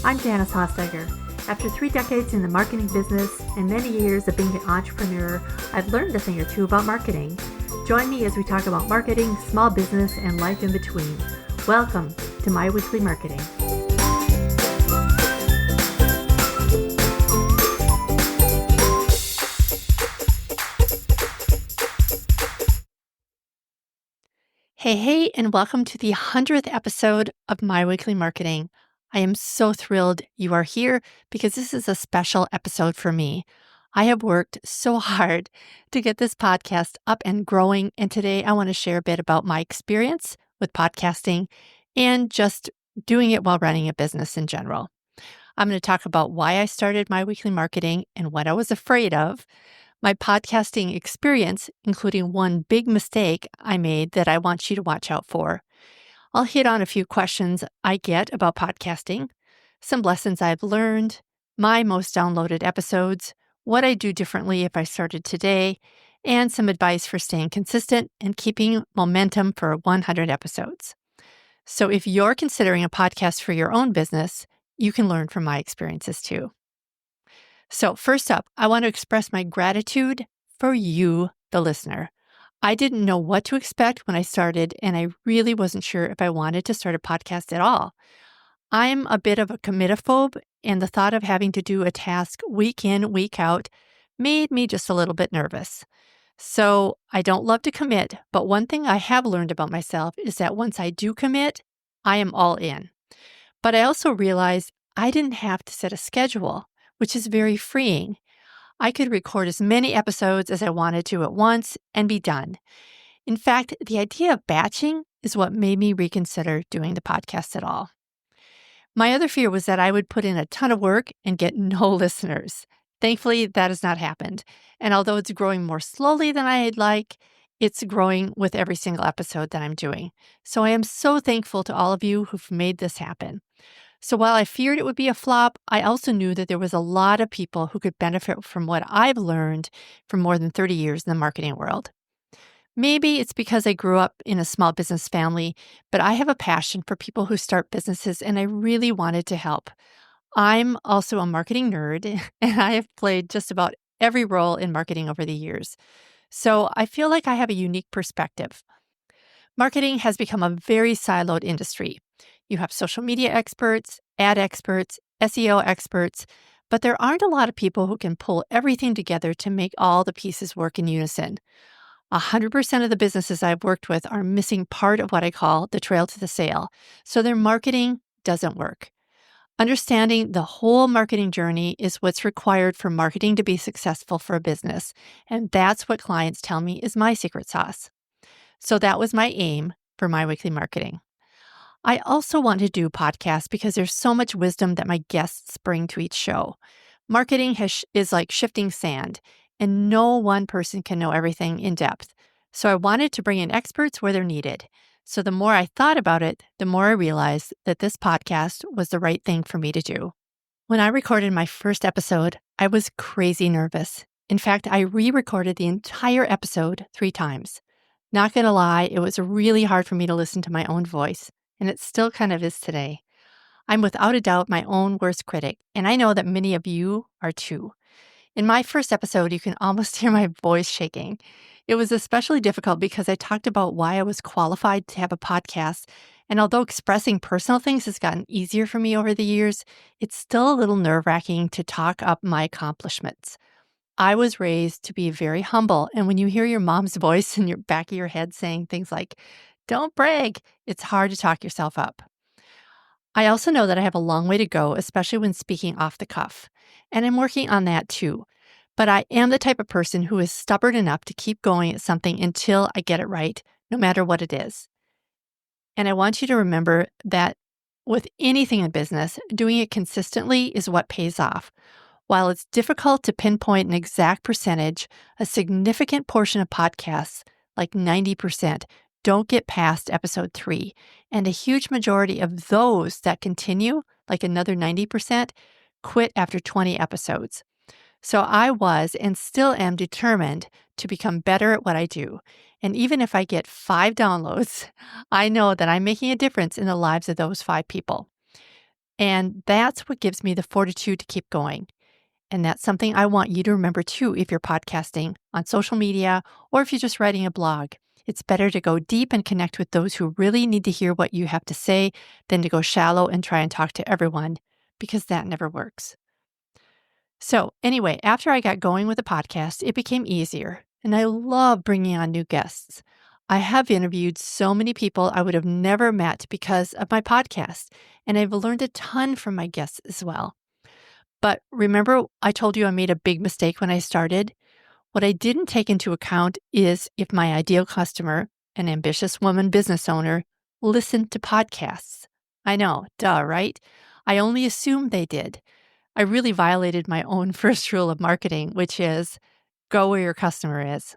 I'm Janice Hostegger. After 3 decades in the marketing business and many years of being an entrepreneur, I've learned a thing or two about marketing. Join me as we talk about marketing, small business, and life in between. Welcome to My Weekly Marketing. Hey, and welcome to the 100th episode of My Weekly Marketing. I am so thrilled you are here because this is a special episode for me. I have worked so hard to get this podcast up and growing, and today I want to share a bit about my experience with podcasting and just doing it while running a business in general. I'm going to talk about why I started My Weekly Marketing and what I was afraid of, my podcasting experience, including one big mistake I made that I want you to watch out for. I'll hit on a few questions I get about podcasting, some lessons I've learned, my most downloaded episodes, what I do differently if I started today, and some advice for staying consistent and keeping momentum for 100 episodes. So if you're considering a podcast for your own business, you can learn from my experiences too. So first up, I want to express my gratitude for you, the listener. I didn't know what to expect when I started, and I really wasn't sure if I wanted to start a podcast at all. I'm a bit of a committophobe, and the thought of having to do a task week in, week out made me just a little bit nervous. So I don't love to commit, but one thing I have learned about myself is that once I do commit, I am all in. But I also realized I didn't have to set a schedule, which is very freeing. I could record as many episodes as I wanted to at once and be done. In fact, the idea of batching is what made me reconsider doing the podcast at all. My other fear was that I would put in a ton of work and get no listeners. Thankfully, that has not happened. And although it's growing more slowly than I'd like, it's growing with every single episode that I'm doing. So I am so thankful to all of you who've made this happen. So while I feared it would be a flop, I also knew that there was a lot of people who could benefit from what I've learned for more than 30 years in the marketing world. Maybe it's because I grew up in a small business family, but I have a passion for people who start businesses, and I really wanted to help. I'm also a marketing nerd, and I have played just about every role in marketing over the years. So I feel like I have a unique perspective. Marketing has become a very siloed industry. You have social media experts, ad experts, SEO experts, but there aren't a lot of people who can pull everything together to make all the pieces work in unison. 100% of the businesses I've worked with are missing part of what I call the trail to the sale, so their marketing doesn't work. Understanding the whole marketing journey is what's required for marketing to be successful for a business, and that's what clients tell me is my secret sauce. So that was my aim for My Weekly Marketing. I also want to do podcasts because there's so much wisdom that my guests bring to each show. Marketing is like shifting sand, and no one person can know everything in depth. So I wanted to bring in experts where they're needed. So the more I thought about it, the more I realized that this podcast was the right thing for me to do. When I recorded my first episode, I was crazy nervous. In fact, I re-recorded the entire episode 3 times. Not gonna lie, it was really hard for me to listen to my own voice, and it still kind of is today. I'm without a doubt my own worst critic, and I know that many of you are too. In my first episode, you can almost hear my voice shaking. It was especially difficult because I talked about why I was qualified to have a podcast, and although expressing personal things has gotten easier for me over the years, it's still a little nerve-wracking to talk up my accomplishments. I was raised to be very humble, and when you hear your mom's voice in your back of your head saying things like, "Don't brag," it's hard to talk yourself up. I also know that I have a long way to go, especially when speaking off the cuff, and I'm working on that too. But I am the type of person who is stubborn enough to keep going at something until I get it right, no matter what it is. And I want you to remember that with anything in business, doing it consistently is what pays off. While it's difficult to pinpoint an exact percentage, a significant portion of podcasts, like 90%, don't get past episode 3. And a huge majority of those that continue, like another 90%, quit after 20 episodes. So I was and still am determined to become better at what I do. And even if I get 5 downloads, I know that I'm making a difference in the lives of those 5 people. And that's what gives me the fortitude to keep going. And that's something I want you to remember too if you're podcasting on social media or if you're just writing a blog. It's better to go deep and connect with those who really need to hear what you have to say than to go shallow and try and talk to everyone, because that never works. So, anyway, after I got going with the podcast, it became easier, and I love bringing on new guests. I have interviewed so many people I would have never met because of my podcast, and I've learned a ton from my guests as well. But remember, I told you I made a big mistake when I started? What I didn't take into account is if my ideal customer, an ambitious woman business owner, listened to podcasts. I know, duh, right? I only assumed they did. I really violated my own first rule of marketing, which is go where your customer is.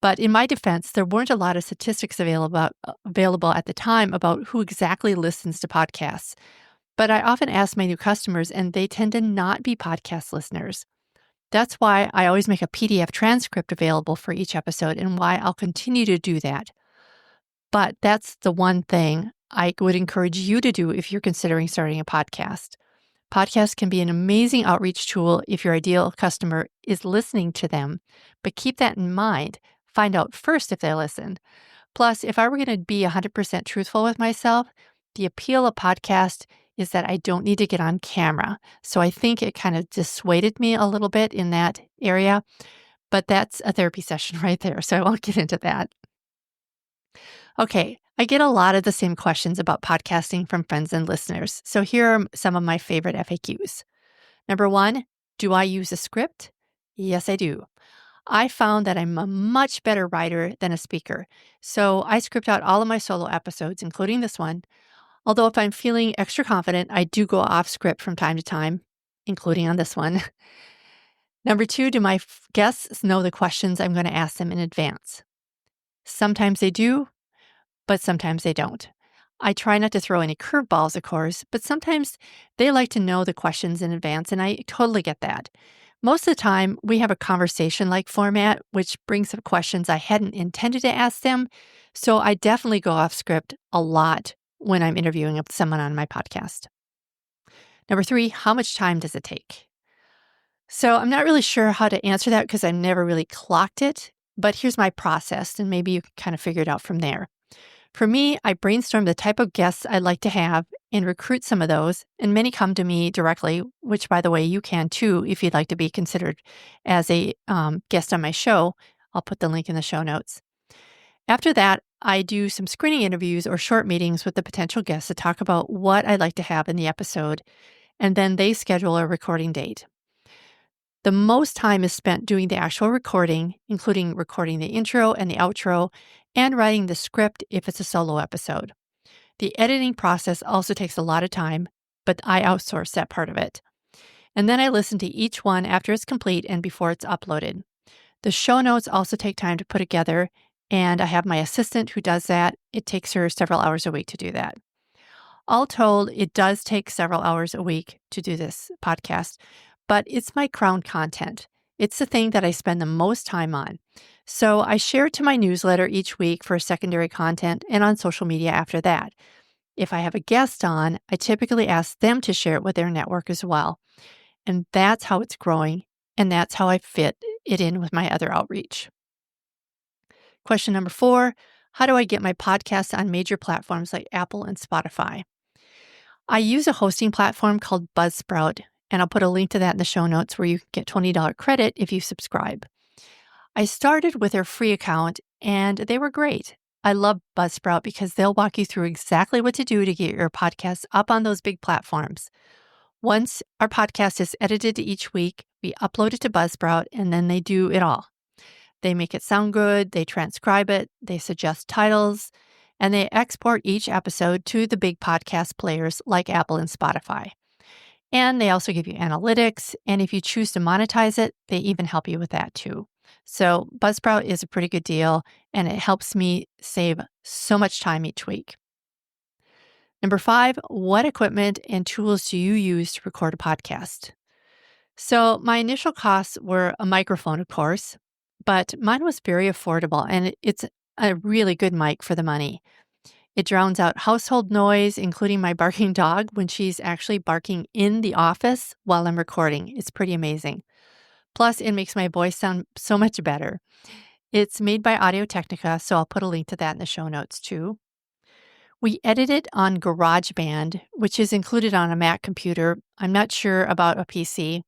But in my defense, there weren't a lot of statistics available at the time about who exactly listens to podcasts. But I often ask my new customers, and they tend to not be podcast listeners. That's why I always make a PDF transcript available for each episode and why I'll continue to do that. But that's the one thing I would encourage you to do if you're considering starting a podcast. Podcasts can be an amazing outreach tool if your ideal customer is listening to them, but keep that in mind. Find out first if they listen. Plus, if I were going to be 100% truthful with myself, the appeal of podcast is that I don't need to get on camera. So I think it kind of dissuaded me a little bit in that area, but that's a therapy session right there. So I won't get into that. Okay, I get a lot of the same questions about podcasting from friends and listeners. So here are some of my favorite FAQs. Number one, do I use a script? Yes, I do. I found that I'm a much better writer than a speaker. So I script out all of my solo episodes, including this one. Although if I'm feeling extra confident, I do go off script from time to time, including on this one. Number two, do my guests know the questions I'm going to ask them in advance? Sometimes they do, but sometimes they don't. I try not to throw any curveballs, of course, but sometimes they like to know the questions in advance, and I totally get that. Most of the time, we have a conversation-like format, which brings up questions I hadn't intended to ask them, so I definitely go off script a lot when I'm interviewing someone on my podcast. Number three, how much time does it take? So I'm not really sure how to answer that because I've never really clocked it, but here's my process, and maybe you can kind of figure it out from there. For me, I brainstorm the type of guests I'd like to have and recruit some of those, and many come to me directly, which, by the way, you can too if you'd like to be considered as a guest on my show. I'll put the link in the show notes. After that, I do some screening interviews or short meetings with the potential guests to talk about what I'd like to have in the episode, and then they schedule a recording date. The most time is spent doing the actual recording, including recording the intro and the outro, and writing the script if it's a solo episode. The editing process also takes a lot of time, but I outsource that part of it. And then I listen to each one after it's complete and before it's uploaded. The show notes also take time to put together, and I have my assistant who does that. It takes her several hours a week to do that. All told, it does take several hours a week to do this podcast, but it's my crown content. It's the thing that I spend the most time on. So I share it to my newsletter each week for secondary content and on social media after that. If I have a guest on, I typically ask them to share it with their network as well. And that's how it's growing, and that's how I fit it in with my other outreach. Question number 4, how do I get my podcast on major platforms like Apple and Spotify? I use a hosting platform called Buzzsprout, and I'll put a link to that in the show notes where you can get $20 credit if you subscribe. I started with their free account, and they were great. I love Buzzsprout because they'll walk you through exactly what to do to get your podcast up on those big platforms. Once our podcast is edited each week, we upload it to Buzzsprout, and then they do it all. They make it sound good, they transcribe it, they suggest titles, and they export each episode to the big podcast players like Apple and Spotify. And they also give you analytics, and if you choose to monetize it, they even help you with that too. So Buzzsprout is a pretty good deal, and it helps me save so much time each week. Number 5, what equipment and tools do you use to record a podcast? So my initial costs were a microphone, of course, but mine was very affordable, and it's a really good mic for the money. It drowns out household noise, including my barking dog when she's actually barking in the office while I'm recording. It's pretty amazing. Plus, it makes my voice sound so much better. It's made by Audio Technica, so I'll put a link to that in the show notes too. We edit it on GarageBand, which is included on a Mac computer. I'm not sure about a PC,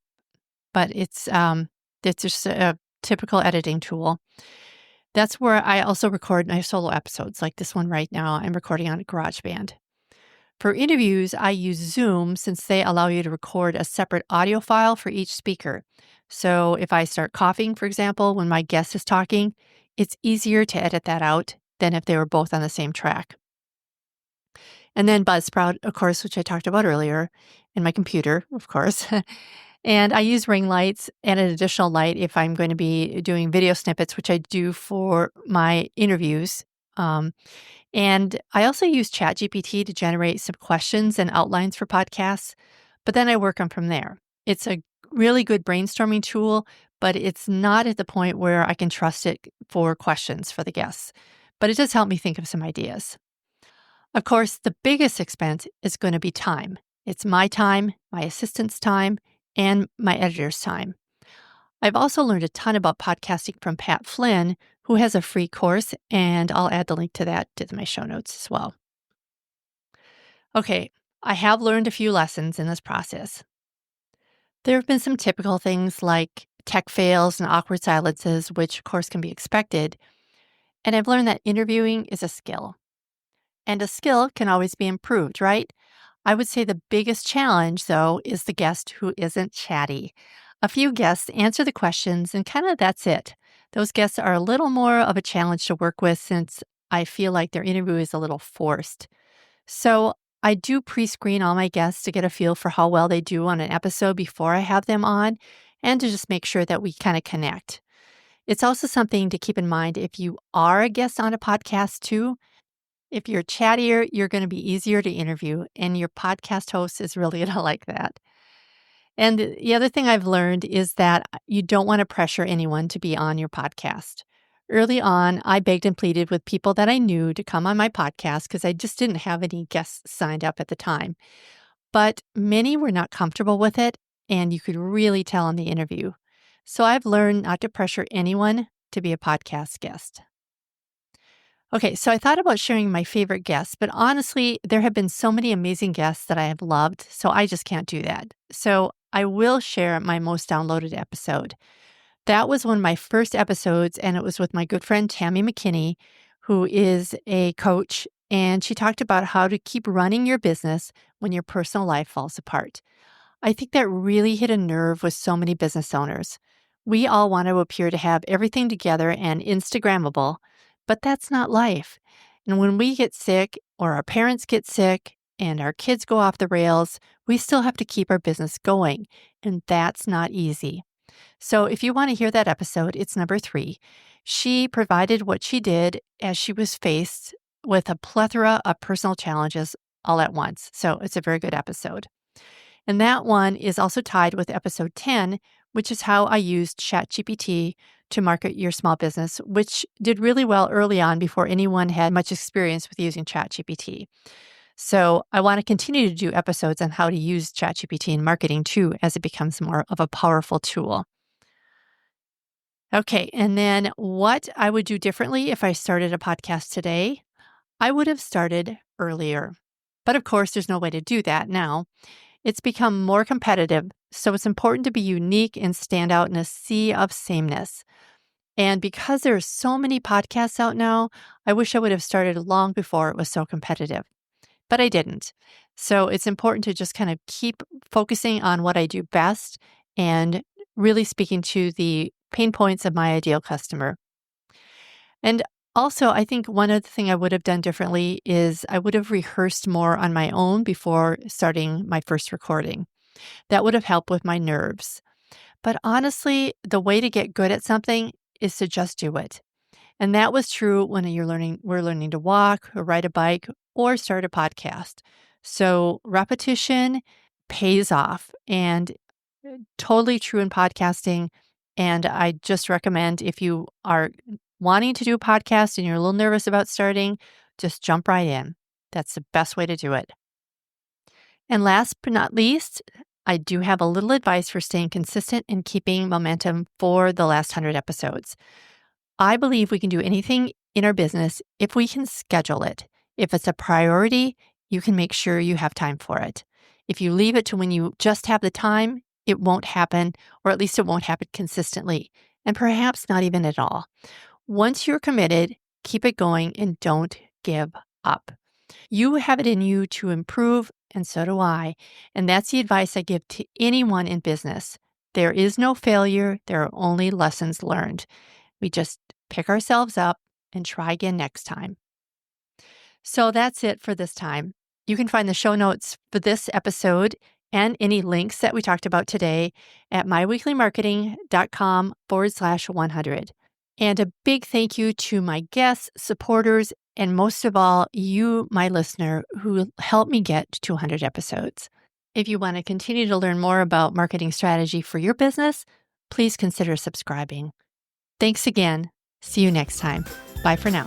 but it's just a typical editing tool. That's where I also record my solo episodes, like this one right now. I'm recording on GarageBand. For interviews, I use Zoom since they allow you to record a separate audio file for each speaker. So if I start coughing, for example, when my guest is talking, it's easier to edit that out than if they were both on the same track. And then Buzzsprout, of course, which I talked about earlier, and my computer, of course. And I use ring lights and an additional light if I'm going to be doing video snippets, which I do for my interviews. And I also use ChatGPT to generate some questions and outlines for podcasts, but then I work on from there. It's a really good brainstorming tool, but it's not at the point where I can trust it for questions for the guests. But it does help me think of some ideas. Of course, the biggest expense is going to be time. It's my time, my assistant's time, and my editor's time. I've also learned a ton about podcasting from Pat Flynn, who has a free course, and I'll add the link to that to my show notes as well. Okay, I have learned a few lessons in this process. There have been some typical things like tech fails and awkward silences, which of course can be expected. And I've learned that interviewing is a skill. And a skill can always be improved, right? I would say the biggest challenge, though, is the guest who isn't chatty. A few guests answer the questions, and kind of that's it. Those guests are a little more of a challenge to work with since I feel like their interview is a little forced. So I do pre-screen all my guests to get a feel for how well they do on an episode before I have them on, and to just make sure that we kind of connect. It's also something to keep in mind if you are a guest on a podcast too. If you're chattier, you're going to be easier to interview, and your podcast host is really going to like that. And the other thing I've learned is that you don't want to pressure anyone to be on your podcast. Early on, I begged and pleaded with people that I knew to come on my podcast because I just didn't have any guests signed up at the time. But many were not comfortable with it, and you could really tell in the interview. So I've learned not to pressure anyone to be a podcast guest. Okay, so I thought about sharing my favorite guests, but honestly, there have been so many amazing guests that I have loved, so I just can't do that. So I will share my most downloaded episode. That was one of my first episodes, and it was with my good friend Tammy McKinney, who is a coach, and she talked about how to keep running your business when your personal life falls apart. I think that really hit a nerve with so many business owners. We all want to appear to have everything together and Instagrammable, but that's not life. And when we get sick or our parents get sick and our kids go off the rails, we still have to keep our business going. And that's not easy. So if you want to hear that episode, it's number 3. She provided what she did as she was faced with a plethora of personal challenges all at once. So it's a very good episode. And that one is also tied with episode 10, which is how I used ChatGPT to market your small business, which did really well early on before anyone had much experience with using ChatGPT. So I want to continue to do episodes on how to use ChatGPT in marketing too, as it becomes more of a powerful tool. Okay, and then what I would do differently if I started a podcast today, I would have started earlier. But of course, there's no way to do that now. It's become more competitive, so it's important to be unique and stand out in a sea of sameness. And because there are so many podcasts out now, I wish I would have started long before it was so competitive. But I didn't. So it's important to just kind of keep focusing on what I do best and really speaking to the pain points of my ideal customer. And also, I think one other thing I would have done differently is I would have rehearsed more on my own before starting my first recording. That would have helped with my nerves. But honestly, the way to get good at something is to just do it. And that was true when we're learning to walk or ride a bike or start a podcast. So repetition pays off, and totally true in podcasting. And I just recommend if you are wanting to do a podcast and you're a little nervous about starting, Just jump right in. That's the best way to do it. And last but not least, I do have a little advice for staying consistent and keeping momentum for the last 100 episodes. I believe we can do anything in our business if we can schedule it. If it's a priority, you can make sure you have time for it. If you leave it to when you just have the time, it won't happen, or at least it won't happen consistently, and perhaps not even at all. Once you're committed, keep it going and don't give up. You have it in you to improve, and so do I. And that's the advice I give to anyone in business. There is no failure, there are only lessons learned. We just pick ourselves up and try again next time. So that's it for this time. You can find the show notes for this episode and any links that we talked about today at myweeklymarketing.com/100. And a big thank you to my guests, supporters, and most of all, you, my listener, who helped me get to 100 episodes. If you want to continue to learn more about marketing strategy for your business, please consider subscribing. Thanks again. See you next time. Bye for now.